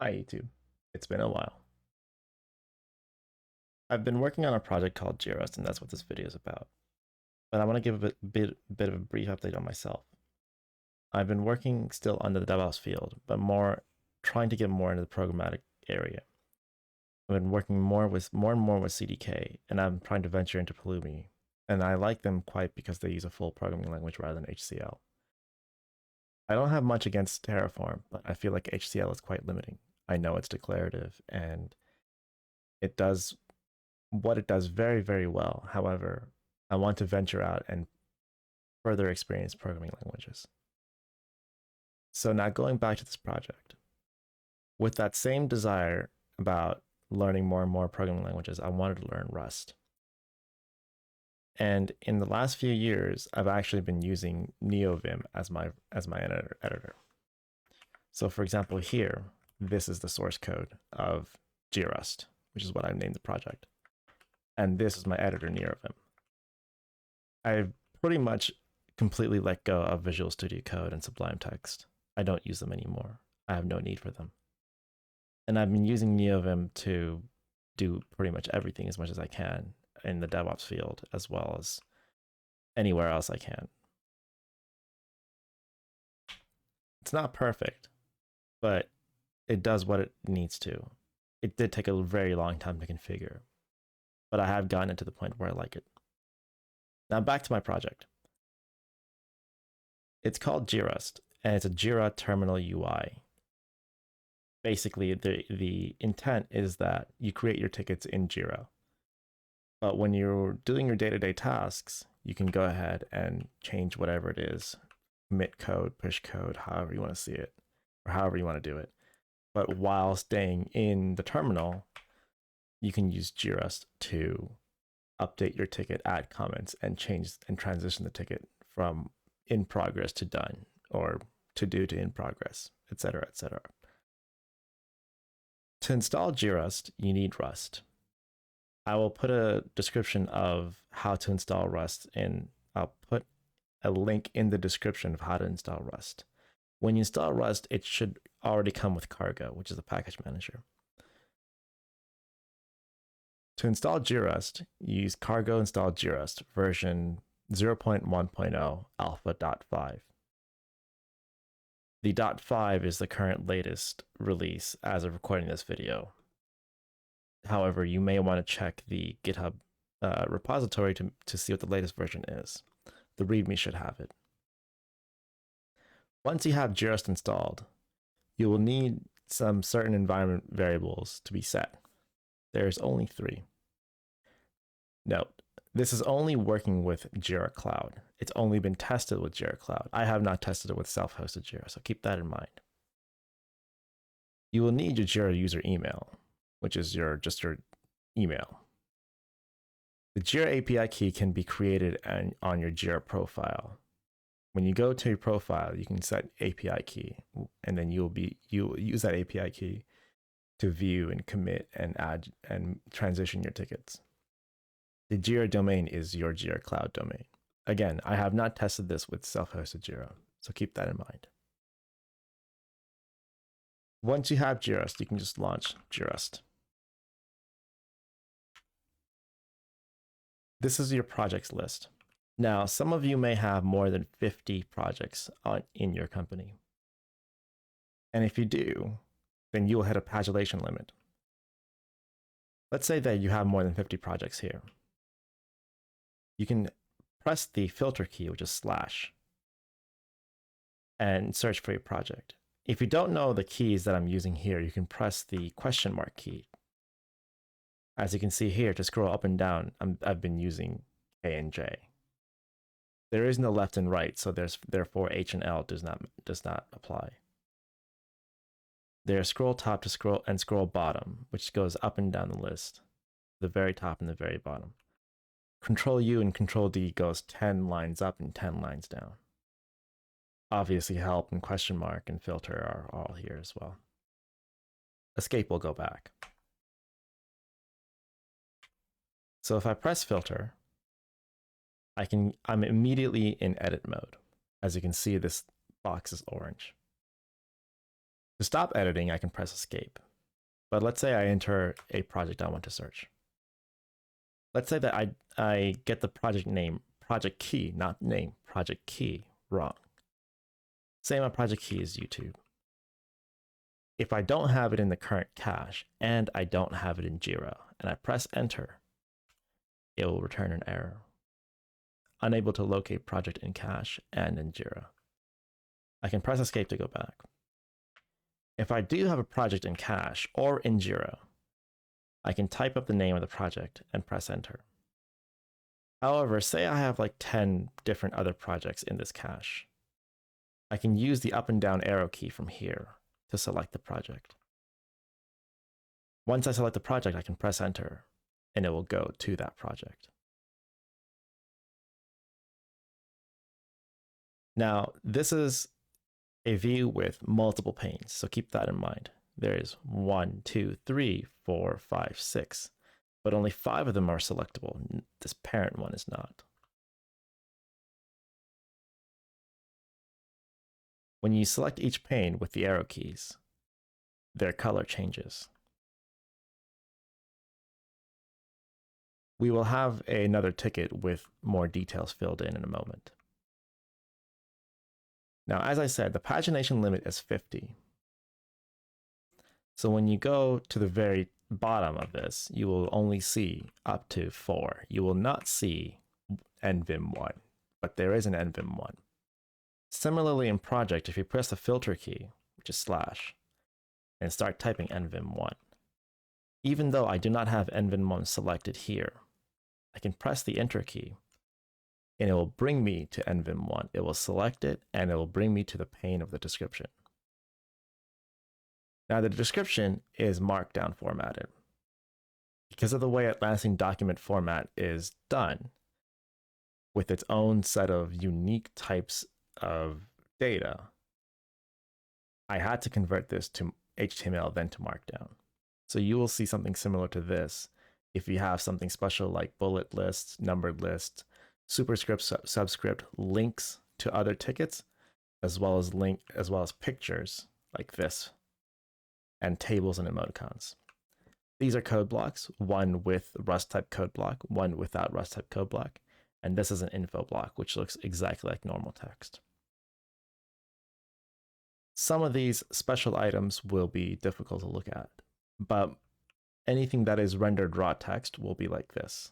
Hi YouTube, it's been a while. I've been working on a project called Jirust, and that's what this video is about. But I want to give a bit of a brief update on myself. I've been working still under the DevOps field, but trying to get more into the programmatic area. I've been working more and more with CDK, and I'm trying to venture into Pulumi. And I like them quite because they use a full programming language rather than HCL. I don't have much against Terraform, but I feel like HCL is quite limiting. I know it's declarative and it does what it does very, very well. However, I want to venture out and further experience programming languages. So now going back to this project, with that same desire about learning more and more programming languages, I wanted to learn Rust. And in the last few years, I've actually been using Neovim as my editor. So for example, here, this is the source code of Jirust, which is what I named the project. And this is my editor, Neovim. I've pretty much completely let go of Visual Studio Code and Sublime Text. I don't use them anymore. I have no need for them. And I've been using Neovim to do pretty much everything as much as I can in the DevOps field, as well as anywhere else I can. It's not perfect, but it does what it needs to. It did take a very long time to configure, but I have gotten it to the point where I like it. Now back to my project. It's called Jirust, and it's a Jira terminal UI. Basically, the intent is that you create your tickets in Jira. But when you're doing your day-to-day tasks, you can go ahead and change whatever it is, commit code, push code, however you want to see it, or however you want to do it. But while staying in the terminal, you can use Jirust to update your ticket, add comments, and change and transition the ticket from in progress to done, or to do to in progress, etc., etc. To install Jirust, you need Rust. I will put a description of how to install Rust, and I'll put a link in the description of how to install Rust. When you install Rust, it should already come with Cargo, which is a package manager. To install Jirust, use Cargo install Jirust version 0.1.0 alpha.5. The .5 is the current latest release as of recording this video. However, you may want to check the GitHub repository to see what the latest version is. The README should have it. Once you have Jirust installed, you will need some certain environment variables to be set. There's only 3. Note, this is only working with Jira Cloud. It's only been tested with Jira Cloud. I have not tested it with self-hosted Jira, so keep that in mind. You will need your Jira user email, which is just your email. The Jira API key can be created on your Jira profile. When you go to your profile, you can set API key, and then you'll use that API key to view and commit and add and transition your tickets. The Jira domain is your Jira Cloud domain. Again, I have not tested this with self-hosted Jira, so keep that in mind. Once you have Jirust, you can just launch Jirust. This is your projects list. Now, some of you may have more than 50 projects in your company. And if you do, then you will hit a pagellation limit. Let's say that you have more than 50 projects here. You can press the filter key, which is /, and search for your project. If you don't know the keys that I'm using here, you can press the question mark key. As you can see here, to scroll up and down, I've been using K and J. There is no left and right, so therefore H and L does not apply. There's scroll top to scroll bottom, which goes up and down the list, the very top and the very bottom. Control U and Control D goes 10 lines up and 10 lines down. Obviously, help and question mark and filter are all here as well. Escape will go back. So if I press filter, I'm immediately in edit mode. As you can see, this box is orange. To stop editing, I can press escape. But let's say I enter a project I want to search. Let's say that I get the project name, project key, not name, project key wrong. Say my project key is YouTube. If I don't have it in the current cache and I don't have it in Jira and I press enter, it will return an error. Unable to locate project in cache and in Jira. I can press escape to go back. If I do have a project in cache or in Jira, I can type up the name of the project and press enter. However, say I have like 10 different other projects in this cache. I can use the up and down arrow key from here to select the project. Once I select the project, I can press enter and it will go to that project. Now, this is a view with multiple panes, so keep that in mind. There is 1, 2, 3, 4, 5, 6, but only 5 of them are selectable. This parent one is not. When you select each pane with the arrow keys, their color changes. We will have another ticket with more details filled in a moment. Now, as I said, the pagination limit is 50. So when you go to the very bottom of this, you will only see up to 4. You will not see NVIM1, but there is an NVIM1. Similarly in project, if you press the filter key, which is / and start typing NVIM1, even though I do not have NVIM1 selected here, I can press the enter key and it will bring me to NVIM1. It will select it and it will bring me to the pane of the description. Now the description is markdown formatted. Because of the way Atlassian document format is done, with its own set of unique types of data, I had to convert this to HTML, then to Markdown. So you will see something similar to this if you have something special like bullet lists, numbered lists, superscript, subscript, links to other tickets, as well as pictures like this, and tables and emoticons. These are code blocks, one with Rust type code block, one without Rust type code block, and this is an info block, which looks exactly like normal text. Some of these special items will be difficult to look at, but anything that is rendered raw text will be like this.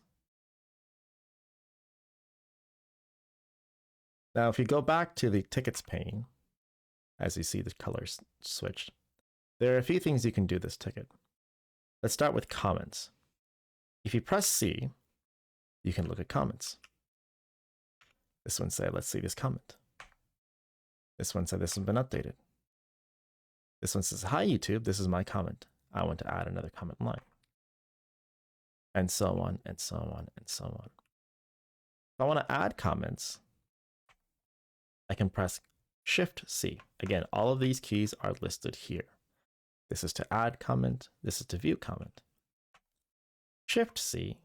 Now, if you go back to the tickets pane, as you see the colors switched, there are a few things you can do this ticket. Let's start with comments. If you press C, you can look at comments. This one says, let's see this comment. This one said, this has been updated. This one says, hi YouTube, this is my comment. I want to add another comment line. And so on, and so on, and so on. If I want to add comments, I can press Shift-C. Again, all of these keys are listed here. This is to add comment. This is to view comment. Shift-C,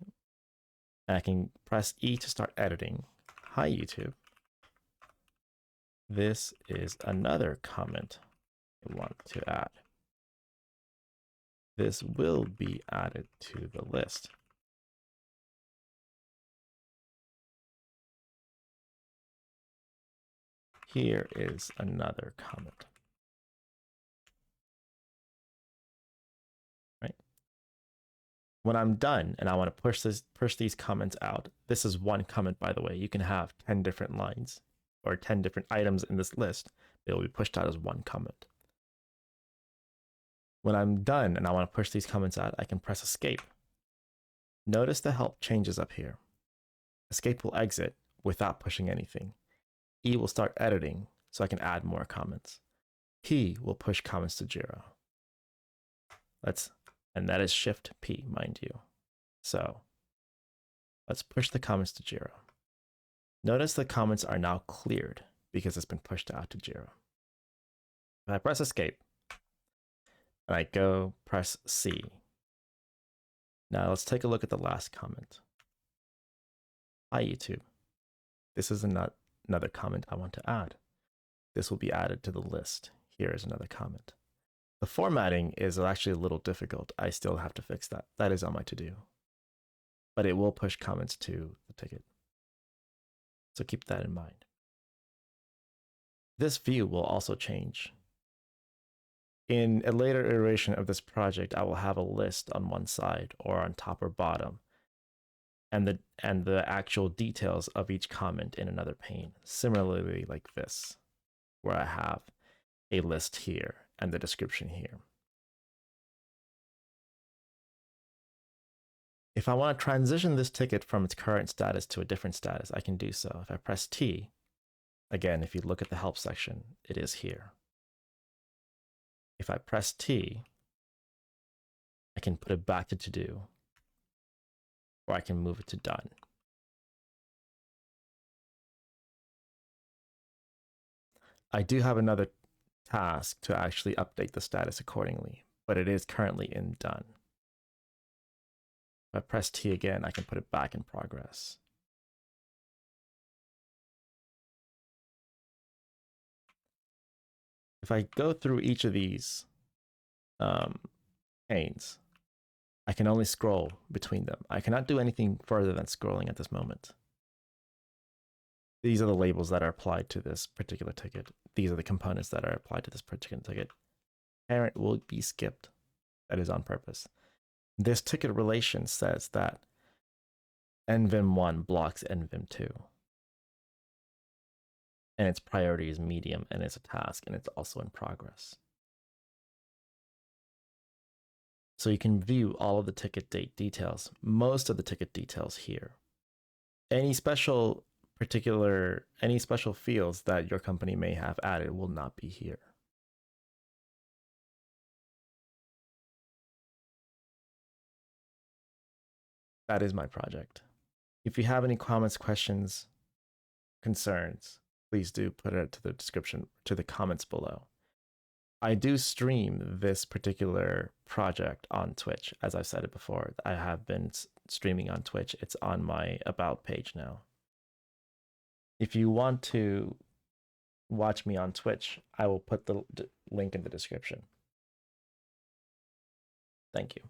and I can press E to start editing. Hi, YouTube. This is another comment I want to add. This will be added to the list. Here is another comment. Right? When I'm done and I want to push these comments out, this is one comment, by the way. You can have 10 different lines or 10 different items in this list. It will be pushed out as one comment. When I'm done and I want to push these comments out, I can press escape. Notice the help changes up here. Escape will exit without pushing anything. E will start editing so I can add more comments. P will push comments to Jira. And that is Shift P, mind you. So let's push the comments to Jira. Notice the comments are now cleared because it's been pushed out to Jira. If I press escape and I go press C. Now let's take a look at the last comment. Hi YouTube. This is another comment I want to add. This will be added to the list. Here is another comment. The formatting is actually a little difficult. I still have to fix that. That is on my to-do. But it will push comments to the ticket. So keep that in mind. This view will also change. In a later iteration of this project, I will have a list on one side or on top or bottom, and the actual details of each comment in another pane. Similarly, like this, where I have a list here and the description here. If I want to transition this ticket from its current status to a different status, I can do so. If I press T, again, if you look at the help section, it is here. If I press T, I can put it back to to-do, or I can move it to done. I do have another task to actually update the status accordingly, but it is currently in done. If I press T again, I can put it back in progress. If I go through each of these panes, I can only scroll between them. I cannot do anything further than scrolling at this moment. These are the labels that are applied to this particular ticket. These are the components that are applied to this particular ticket. Parent will be skipped. That is on purpose. This ticket relation says that NVIM1 blocks NVIM2. And its priority is medium, and it's a task, and it's also in progress. So you can view all of the ticket date details, most of the ticket details here. Any special fields that your company may have added will not be here. That is my project. If you have any comments, questions, concerns, please do put it to the description, to the comments below. I do stream this particular project on Twitch. As I've said it before, I have been streaming on Twitch. It's on my About page now. If you want to watch me on Twitch, I will put the link in the description. Thank you.